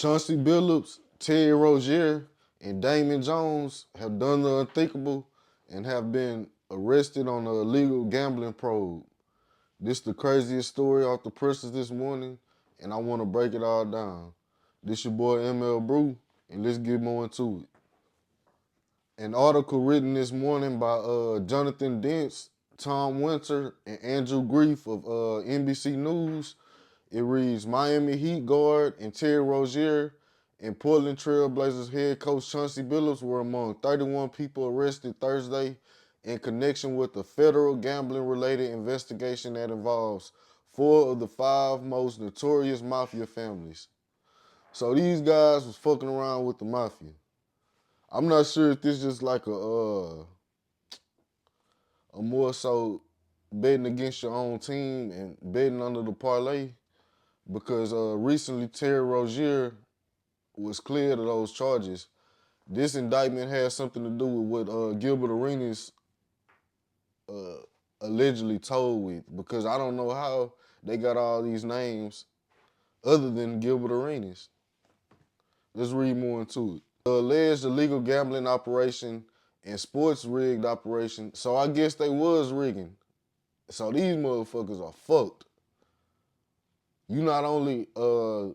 Chauncey Billups, Rozier, and Damon Jones have done the unthinkable and have been arrested on a illegal gambling probe. This is the craziest story off the presses this morning, and I want to break it all down. This your boy Brouu, and let's get more into it. An article written this morning by Jonathan Dentz, Tom Winter, and Andrew Grief of NBC News. It reads, Miami Heat guard and Terry Rozier and Portland Trail Blazers head coach Chauncey Billups were among 31 people arrested Thursday in connection with a federal gambling-related investigation that involves four of the five most notorious Mafia families. So these guys was fucking around with the Mafia. I'm not sure if this is just like a more so betting against your own team and betting under the parlay, because recently Terry Rozier was cleared of those charges. This indictment has something to do with what Gilbert Arenas uh, allegedly told with, because I don't know how they got all these names other than Gilbert Arenas. Let's read more into it. The alleged illegal gambling operation and sports rigged operation. So I guess they was rigging. So these motherfuckers are fucked. You not only doing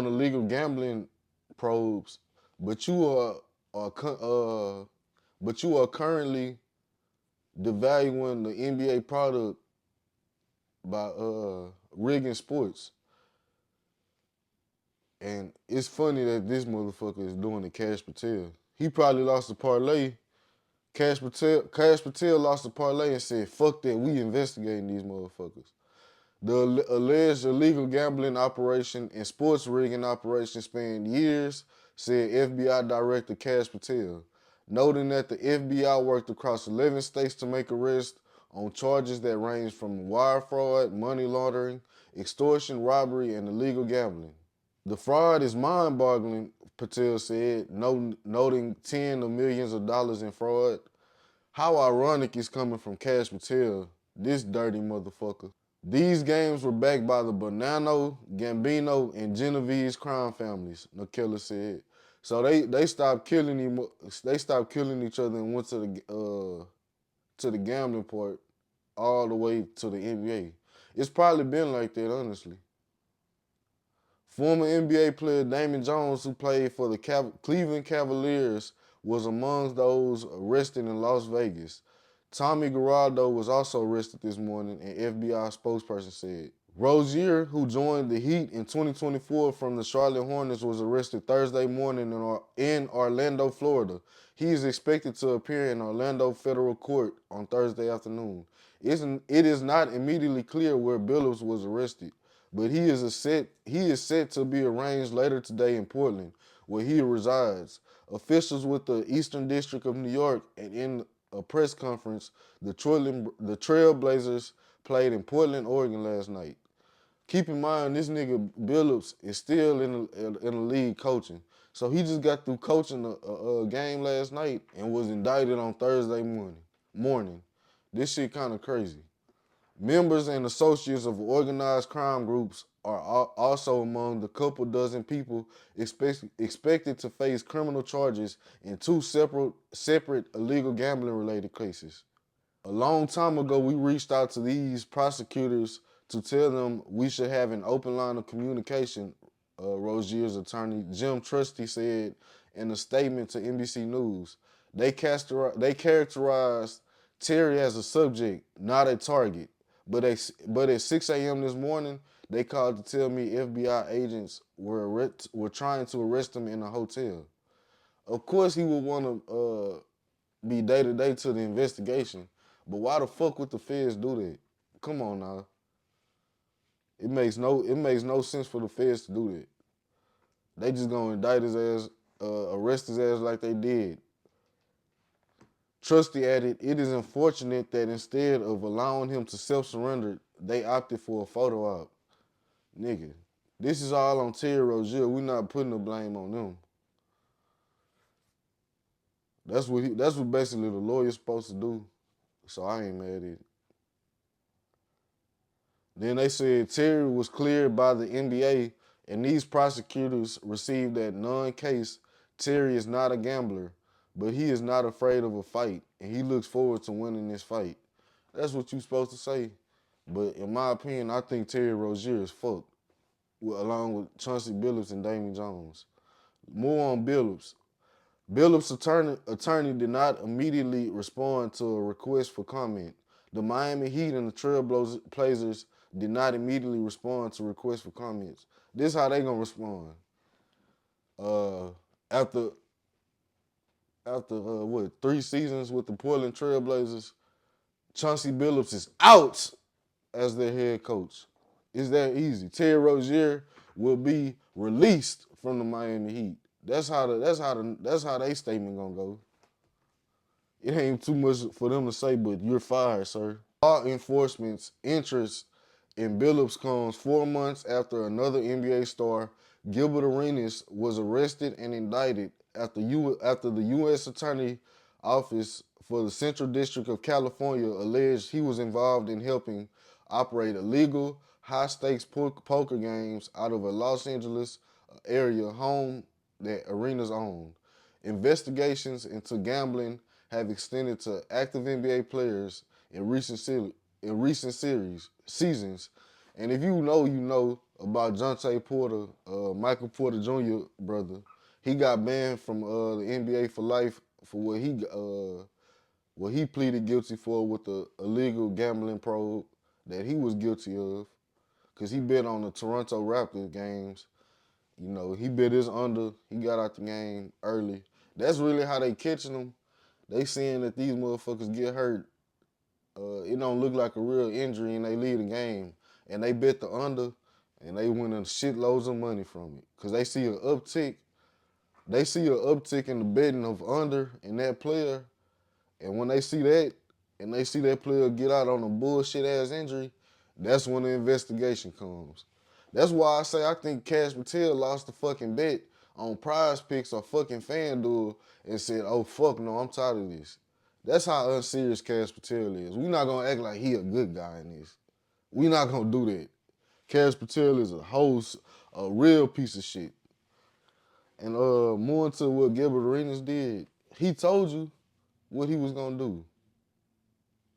illegal gambling probes, but you are currently devaluing the NBA product by rigging sports. And it's funny that this motherfucker is doing the Cash Patel. He probably lost the parlay. Cash Patel lost the parlay and said, fuck that, we investigating these motherfuckers. The alleged illegal gambling operation and sports rigging operation spanned years, said FBI Director Cash Patel, noting that the FBI worked across 11 states to make arrests on charges that range from wire fraud, money laundering, extortion, robbery, and illegal gambling. The fraud is mind-boggling, Patel said, noting tens of millions of dollars in fraud. How ironic it's coming from Cash Patel, this dirty motherfucker. These games were backed by the Bonanno, Gambino, and Genovese crime families, Nakela said. So they stopped killing each other and went to the gambling part all the way to the NBA. It's probably been like that, honestly. Former NBA player Damon Jones, who played for the Cleveland Cavaliers, was among those arrested in Las Vegas. Tommy Geraldo was also arrested this morning, an FBI spokesperson said. Rozier, who joined the Heat in 2024 from the Charlotte Hornets, was arrested Thursday morning in Orlando, Florida. He is expected to appear in Orlando federal court on Thursday afternoon. It is not immediately clear where Billups was arrested, but he is set to be arraigned later today in Portland, where he resides. Officials with the Eastern District of New York, and in a press conference, the Trailblazers played in Portland, Oregon last night. Keep in mind, this nigga Billups is still in the league coaching. So he just got through coaching a game last night and was indicted on Thursday morning. This shit kind of crazy. Members and associates of organized crime groups are also among the couple dozen people expected to face criminal charges in two separate illegal gambling-related cases. A long time ago, we reached out to these prosecutors to tell them we should have an open line of communication, Rozier's attorney, Jim Trusty, said in a statement to NBC News. They characterized Terry as a subject, not a target. But at 6 a.m. this morning, they called to tell me FBI agents were trying to arrest him in a hotel. Of course, he would want to be day-to-day to the investigation, but why the fuck would the feds do that? Come on now. It makes no sense for the feds to do that. They just gonna indict his ass, arrest his ass like they did. Trusty added, it is unfortunate that instead of allowing him to self-surrender, they opted for a photo op. Nigga, this is all on Terry Rozier. We're not putting the blame on them. That's what basically the lawyer's supposed to do. So I ain't mad at it. Then they said Terry was cleared by the NBA And these prosecutors received that non-case. Terry is not a gambler, but he is not afraid of a fight, and he looks forward to winning this fight. That's what you're supposed to say. But in my opinion, I think Terry Rozier is fucked, along with Chauncey Billups and Damon Jones. More on Billups. Billups' attorney did not immediately respond to a request for comment. The Miami Heat and the Trailblazers did not immediately respond to requests for comments. This is how they gonna respond. Uh, after what 3 seasons with the Portland Trailblazers, Chauncey Billups is out as their head coach. It's that easy. Terry Rozier will be released from the Miami Heat. That's how they statement gonna go. It ain't too much for them to say, but you're fired, sir. Law enforcement's interest in Billups comes 4 months after another NBA star, Gilbert Arenas, was arrested and indicted after the U.S. Attorney Office for the Central District of California alleged he was involved in helping operate illegal, high-stakes poker games out of a Los Angeles area home that Arenas owned. Investigations into gambling have extended to active NBA players in recent seasons. And if you know about Jonte Porter, Michael Porter Jr. brother. He got banned from the NBA for life for what he pleaded guilty for with the illegal gambling probe that he was guilty of, because he bet on the Toronto Raptors games. You know, he bet his under. He got out the game early. That's really how they catching him. They seeing that these motherfuckers get hurt. It don't look like a real injury, and they leave the game. And they bet the under, and they win shitloads of money from it. Because they see an uptick. They see an uptick in the betting of under in that player. And when they see that, and they see that player get out on a bullshit-ass injury, that's when the investigation comes. That's why I say I think Cash Patel lost the fucking bet on Prize Picks or fucking FanDuel and said, oh, fuck no, I'm tired of this. That's how unserious Cash Patel is. We're not going to act like he a good guy in this. We're not going to do that. Cash Patel is a real piece of shit. And more into what Gilbert Arenas did, he told you what he was going to do.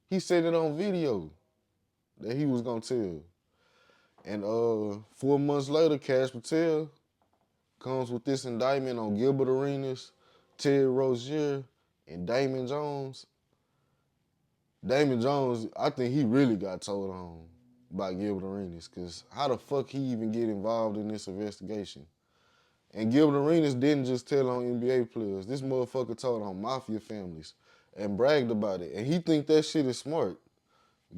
He said it on video that he was going to tell. And 4 months later, Cash Patel comes with this indictment on Gilbert Arenas, Terry Rozier, and Damon Jones. Damon Jones, I think he really got told on by Gilbert Arenas, because how the fuck he even get involved in this investigation? And Gilbert Arenas didn't just tell on NBA players. This motherfucker told on Mafia families and bragged about it. And he think that shit is smart.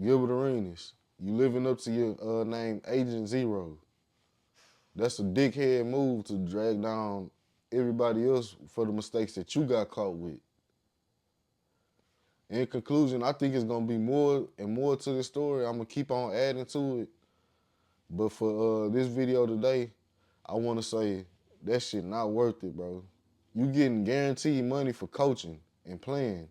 Gilbert Arenas, you living up to your name, Agent Zero. That's a dickhead move to drag down everybody else for the mistakes that you got caught with. In conclusion, I think it's going to be more and more to this story. I'm going to keep on adding to it. But for this video today, I want to say that shit not worth it, bro. You getting guaranteed money for coaching and playing.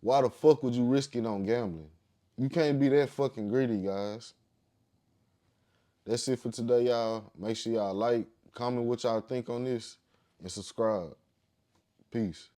Why the fuck would you risk it on gambling? You can't be that fucking greedy, guys. That's it for today, y'all. Make sure y'all like, comment what y'all think on this, and subscribe. Peace.